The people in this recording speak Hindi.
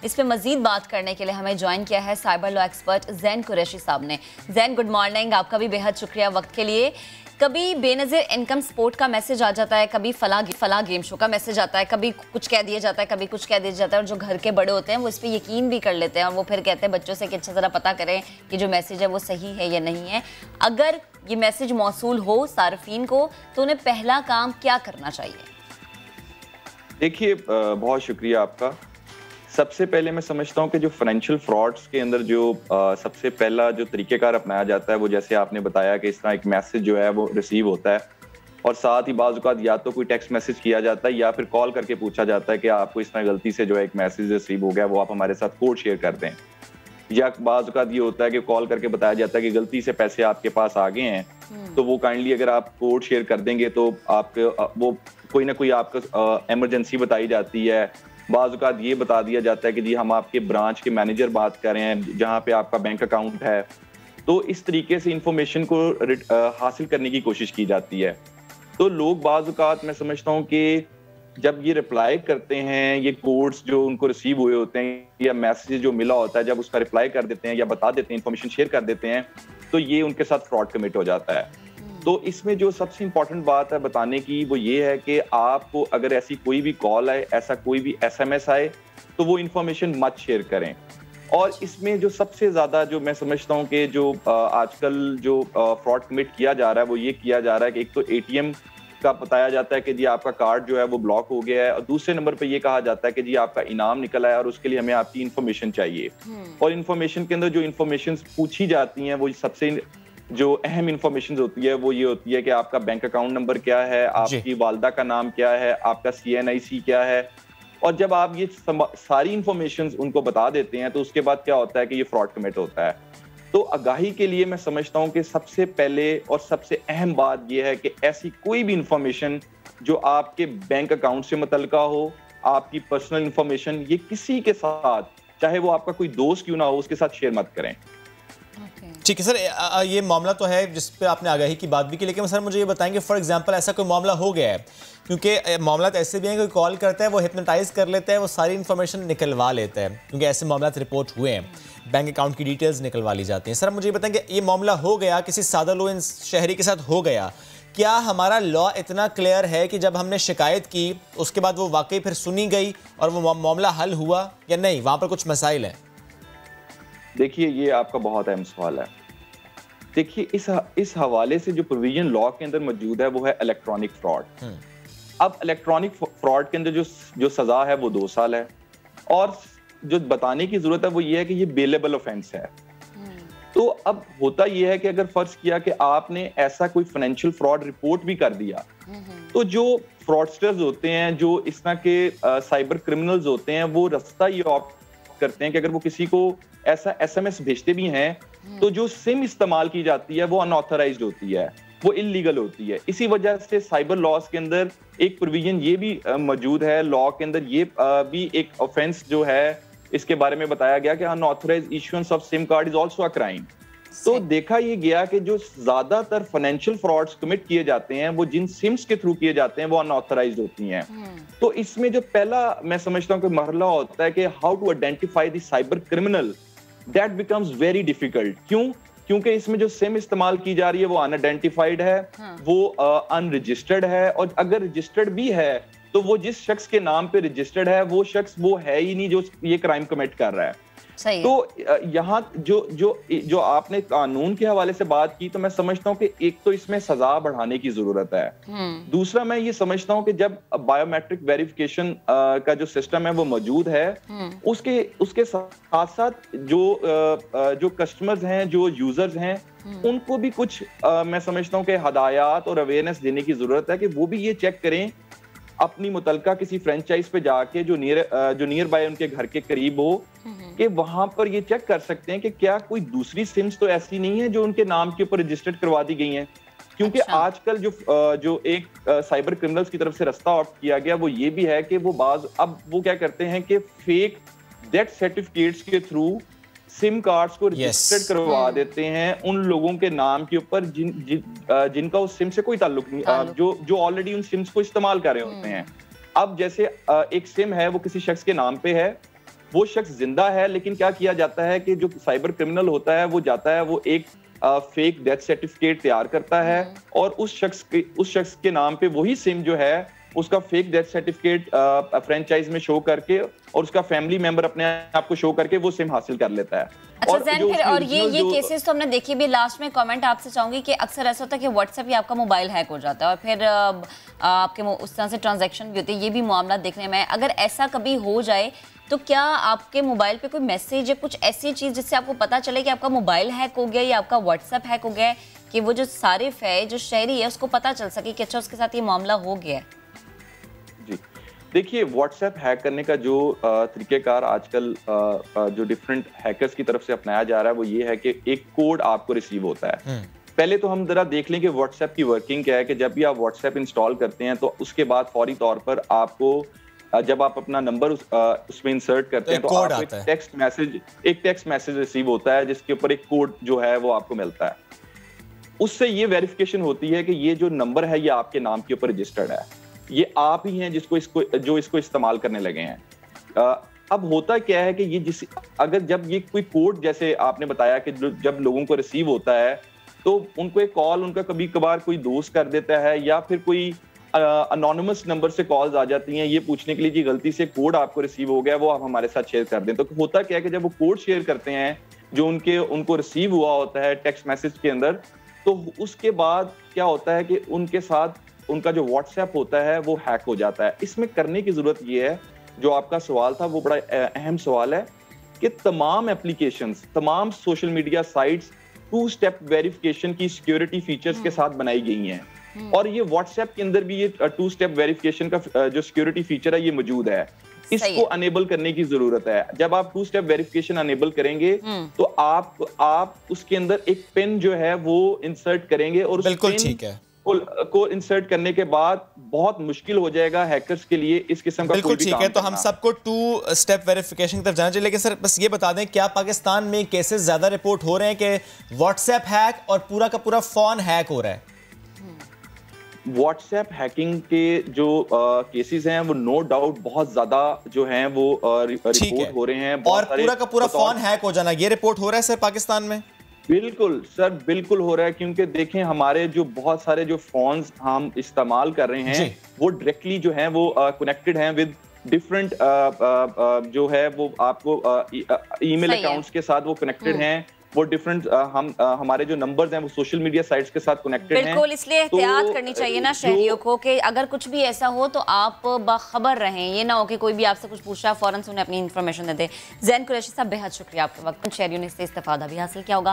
इस पे मजीद बात करने के लिए हमें ज्वाइन किया है cyber law expert Jain Qureshi साहब ने। जैन, गुड मॉर्निंग, आपका भी बेहद शुक्रिया वक्त के लिए। कभी बेनज़ीर इनकम सपोर्ट का मैसेज आ जाता है, कभी फला गेम शो का मैसेज आता है, कभी कुछ कह दिया जाता है, कभी कुछ कह दिया जाता है, और जो घर के बड़े होते हैं वो इस पर यकीन भी कर लेते हैं और वो फिर कहते हैं बच्चों से कि अच्छा ज़रा पता करें कि जो मैसेज है वो सही है या नहीं है। अगर ये मैसेज मौसूल हो सार्फिन को तो उन्हें पहला काम क्या करना चाहिए? देखिए, बहुत शुक्रिया आपका। सबसे पहले मैं समझता हूँ कि जो फाइनेंशियल फ्रॉड्स के अंदर जो सबसे पहला जो तरीकेकार अपनाया जाता है वो जैसे आपने बताया कि इस तरह एक मैसेज जो है वो रिसीव होता है और साथ ही बाज़ औक़ात या तो कोई टेक्स्ट मैसेज किया जाता है या फिर कॉल करके पूछा जाता है कि आपको इस तरह गलती से जो है एक मैसेज रिसीव हो गया, वो आप हमारे साथ कोड शेयर कर दें। या बाज़ औक़ात ये होता है कि कॉल करके बताया जाता है कि गलती से पैसे आपके पास आ गए हैं, तो वो काइंडली अगर आप कोड शेयर कर देंगे तो आपके वो कोई ना कोई आपको इमरजेंसी बताई जाती है। बाज़ औक़ात ये बता दिया जाता है कि जी हम आपके ब्रांच के मैनेजर बात कर रहे हैं जहाँ पे आपका बैंक अकाउंट है। तो इस तरीके से इंफॉर्मेशन को हासिल करने की कोशिश की जाती है। तो लोग बाज़ औक़ात मैं समझता हूँ कि जब ये रिप्लाई करते हैं, ये कोड्स जो उनको रिसीव हुए होते हैं या मैसेज जो मिला होता है, जब उसका रिप्लाई कर देते हैं या बता देते हैं, इंफॉर्मेशन शेयर कर देते हैं, तो ये उनके साथ फ्रॉड कमिट हो जाता है। तो इसमें जो सबसे इम्पोर्टेंट बात है बताने की वो ये है कि आपको अगर ऐसी कोई भी कॉल आए, ऐसा कोई भी एसएमएस आए, तो वो इन्फॉर्मेशन मत शेयर करें। और इसमें जो सबसे ज्यादा जो मैं समझता हूँ कि जो आजकल जो फ्रॉड कमिट किया जा रहा है वो ये किया जा रहा है कि एक तो एटीएम का बताया जाता है कि जी आपका कार्ड जो है वो ब्लॉक हो गया है, और दूसरे नंबर पे ये कहा जाता है कि जी आपका इनाम निकला है और उसके लिए हमें आपकी इन्फॉर्मेशन चाहिए। और इन्फॉर्मेशन के अंदर जो इन्फॉर्मेशन पूछी जाती हैं वो सबसे जो अहम इंफॉर्मेशन होती है वो ये होती है कि आपका बैंक अकाउंट नंबर क्या है, आपकी वालदा का नाम क्या है, आपका CNIC क्या है। और जब आप ये सारी इंफॉर्मेशन उनको बता देते हैं तो उसके बाद क्या होता है कि ये फ्रॉड कमिट होता है। तो आगाही के लिए मैं समझता हूँ कि सबसे पहले और सबसे अहम बात यह है कि ऐसी कोई भी इंफॉर्मेशन जो आपके बैंक अकाउंट से मुतल्लिका हो, आपकी पर्सनल इंफॉर्मेशन, ये किसी के साथ, चाहे वो आपका कोई दोस्त क्यों ना हो, उसके साथ शेयर मत करें। ठीक है सर, ये मामला तो है जिस पे आपने आगाही की बात भी की, लेकिन सर मुझे ये बताएंगे फॉर एग्जांपल ऐसा कोई मामला हो गया है, क्योंकि मामला तो ऐसे भी हैं, कोई कॉल करता है वो हिप्नोटाइज कर लेता है, वो सारी इन्फॉर्मेशन निकलवा लेता है, क्योंकि ऐसे मामला रिपोर्ट हुए हैं, बैंक अकाउंट की डिटेल्स निकलवा ली जाती हैं। सर मुझे ये बताएंगे ये मामला हो गया किसी सादा लो शहरी के साथ हो गया, क्या हमारा लॉ इतना क्लियर है कि जब हमने शिकायत की उसके बाद वो वाकई फिर सुनी गई और वो मामला हल हुआ या नहीं, वहाँ पर कुछ मसाइल हैं? देखिए, ये आपका बहुत अहम सवाल है। देखिए, इस हवाले से जो प्रोविजन लॉ के अंदर मौजूद है वो है इलेक्ट्रॉनिक फ्रॉड। अब इलेक्ट्रॉनिक फ्रॉड के अंदर जो सजा है वो 2 साल है, और जो बताने की जरूरत है वो ये है कि ये बेलेबल ऑफेंस है। तो अब होता ये है कि अगर फर्ज किया कि आपने ऐसा कोई फाइनेंशियल फ्रॉड रिपोर्ट भी कर दिया, तो जो फ्रॉडस्टर्स होते हैं, जो इस तरह के साइबर क्रिमिनल्स होते हैं, वो रास्ता ये ऑप्ट करते हैं कि अगर वो किसी को ऐसा एसएमएस भेजते भी हैं तो जो सिम इस्तेमाल की जाती है वो अनऑथराइज्ड होती है, वो इलीगल होती है। इसी वजह से साइबर लॉज के अंदर एक प्रोविजन ये भी मौजूद है, लॉ के अंदर ये भी एक ऑफेंस जो है इसके बारे में बताया गया कि unauthorised issuance of SIM card is also a crime. तो देखा ये गया कि जो ज्यादातर फाइनेंशियल फ्रॉड्स कमिट किए जाते हैं वो जिन सिम्स के थ्रू किए जाते हैं वो अनऑथराइज्ड होती हैं। तो इसमें जो पहला मैं समझता हूँ कि मरहला होता है कि how to identify the cyber criminal, that becomes very difficult. क्यों? क्योंकि इसमें जो सिम इस्तेमाल की जा रही है वो अनआइडेंटिफाइड है, वो अनरजिस्टर्ड है, और अगर रजिस्टर्ड भी है तो वो जिस शख्स के नाम पे रजिस्टर्ड है वो शख्स वो है ही नहीं जो ये क्राइम कमिट कर रहा है। तो यहाँ जो आपने कानून के हवाले से बात की, तो मैं समझता हूँ कि एक तो इसमें सजा बढ़ाने की जरूरत है। दूसरा मैं ये समझता हूँ कि जब बायोमेट्रिक वेरिफिकेशन का जो सिस्टम है वो मौजूद है, उसके साथ साथ जो कस्टमर्स हैं, जो यूजर्स हैं, उनको भी कुछ मैं समझता हूँ कि हदायत और अवेयरनेस देने की जरूरत है कि वो भी ये चेक करें अपनी मुतलका किसी फ्रेंचाइज पे जाके जो नियर बाय उनके घर के करीब हो, कि वहां पर ये चेक कर सकते हैं कि क्या कोई दूसरी सिम्स तो ऐसी नहीं है जो उनके नाम के ऊपर रजिस्टर्ड करवा दी गई हैं। क्योंकि आजकल जो एक साइबर क्रिमिनल्स की तरफ से रास्ता ऑप्ट किया गया वो ये भी है कि वो अब वो क्या करते हैं कि फेक डेथ सर्टिफिकेट्स के थ्रू सिम कार्ड्स को रजिस्टर्ड करवा देते हैं उन लोगों के नाम के ऊपर जिनका उस सिम से कोई ताल्लुक नहीं, जो ऑलरेडी उन सिम्स को इस्तेमाल कर रहे होते हैं। अब जैसे एक सिम है वो किसी शख्स के नाम पे है, वो शख्स जिंदा है, लेकिन क्या किया जाता है कि जो साइबर क्रिमिनल होता है वो जाता है, वो एक फेक डेथ सर्टिफिकेट तैयार करता है और उस शख्स के नाम पे वही सिम जो है उसका फेक डेथ सर्टिफिकेट फ्रेंचाइज में शो करके और उसका फैमिली मेंबर अपने आप को शो करके वो सिम हासिल कर लेता है। अच्छा ज़ैन, फिर और ये केसेस तो हमने देखे भी। लास्ट में कमेंट आपसे चाहूंगी कि अक्सर ऐसा होता है कि व्हाट्सएप ही आपका मोबाइल हैक हो जाता है और फिर आपके उस तरह से ट्रांजैक्शन भी होती है, ये भी मामला देखने में। अगर ऐसा कभी हो जाए तो क्या आपके मोबाइल पे कोई मैसेज या कुछ ऐसी चीज जिससे आपको पता चले कि आपका मोबाइल हैक हो गया या आपका व्हाट्सएप हैक हो गया है, कि वो जो सारिफ है, जो शहरी है, उसको पता चल सके कि अच्छा उसके साथ ये मामला हो गया है? जी देखिए, व्हाट्सएप हैक करने का जो तरीकेकार आजकल जो डिफरेंट हैकर्स की तरफ से अपनाया जा रहा है वो ये है कि एक कोड आपको रिसीव होता है। पहले तो हम जरा देख लें कि व्हाट्सएप की वर्किंग क्या है। कि जब भी आप व्हाट्सएप इंस्टॉल करते हैं तो उसके बाद फौरी तौर पर आपको जब आप अपना नंबर उसमें इंसर्ट करते हैं तो आपको एक टेक्स्ट मैसेज रिसीव होता है जिसके ऊपर एक कोड जो है वो आपको मिलता है। उससे ये वेरिफिकेशन होती है कि ये जो नंबर है ये आपके नाम के ऊपर रजिस्टर्ड है, ये आप ही हैं जो इसको इस्तेमाल करने लगे हैं। अब होता क्या है कि ये अगर जब ये कोई कोड, जैसे आपने बताया कि जब लोगों को रिसीव होता है तो उनको एक कॉल उनका कभी कभार कोई दोस्त कर देता है या फिर कोई अनोनिमस नंबर से कॉल्स आ जाती हैं ये पूछने के लिए कि गलती से कोड आपको रिसीव हो गया, वो आप हमारे साथ शेयर कर दें। तो होता क्या है कि जब वो कोड शेयर करते हैं जो उनको रिसीव हुआ होता है टेक्स्ट मैसेज के अंदर, तो उसके बाद क्या होता है कि उनके साथ उनका जो व्हाट्सएप होता है वो हैक हो जाता है। इसमें करने की जरूरत ये है, जो आपका सवाल था वो बड़ा अहम सवाल है, कि तमाम एप्लीकेशंस, तमाम social media sites 2 step verification की सिक्योरिटी फीचर्स के साथ बनाई गई हैं और ये व्हाट्सएप के अंदर भी ये 2 स्टेप वेरिफिकेशन का जो सिक्योरिटी फीचर है ये मौजूद है। इसको अनेबल करने की जरूरत है। जब आप 2 स्टेप वेरिफिकेशन अनेबल करेंगे तो आप उसके अंदर एक पिन जो है वो इंसर्ट करेंगे और उस पिन को इंसर्ट करने के बाद बहुत मुश्किल हो जाएगा हैकर्स के लिए इस किस्म का बिल्कुल ठीक है। तो हम सबको 2 स्टेप वेरिफिकेशन की तरफ जाना चाहिए। लेकिन सर बस ये बता दें, क्या पाकिस्तान में केसेस ज्यादा रिपोर्ट हो रहे हैं कि व्हाट्सएप हैक और पूरा का पूरा फोन हैक हो रहा है? व्हाट्सएप हैकिंग के जो केसेस हैं वो नो डाउट बहुत ज्यादा जो हैं वो रिपोर्ट हो रहे हैं। और पूरा का पूरा फोन हैक हो जाना ये रिपोर्ट हो रहा है सर पाकिस्तान में? बिल्कुल सर, बिल्कुल हो रहा है, क्योंकि देखें हमारे जो बहुत सारे जो फोन्स हम इस्तेमाल कर रहे हैं वो डायरेक्टली जो हैं वो कनेक्टेड हैं विद डिफरेंट जो है वो आपको ईमेल अकाउंट्स के साथ वो कनेक्टेड हैं। वो डिफरेंट हमारे जो नंबर्स हैं वो सोशल मीडिया साइट्स के साथ कनेक्टेड हैं। बिल्कुल, इसलिए एहतियात करनी चाहिए ना शहरियों को कि अगर कुछ भी ऐसा हो तो आप बाखबर रहें। ये ना हो कि कोई भी आपसे कुछ पूछ रहा है फौरन से उन्हें अपनी इन्फॉर्मेशन दे दे। ज़ैन कुरैशी साहब, बेहद शुक्रिया आपके वक्त। शहरियों ने इससे इस्तेफादा भी हासिल किया होगा।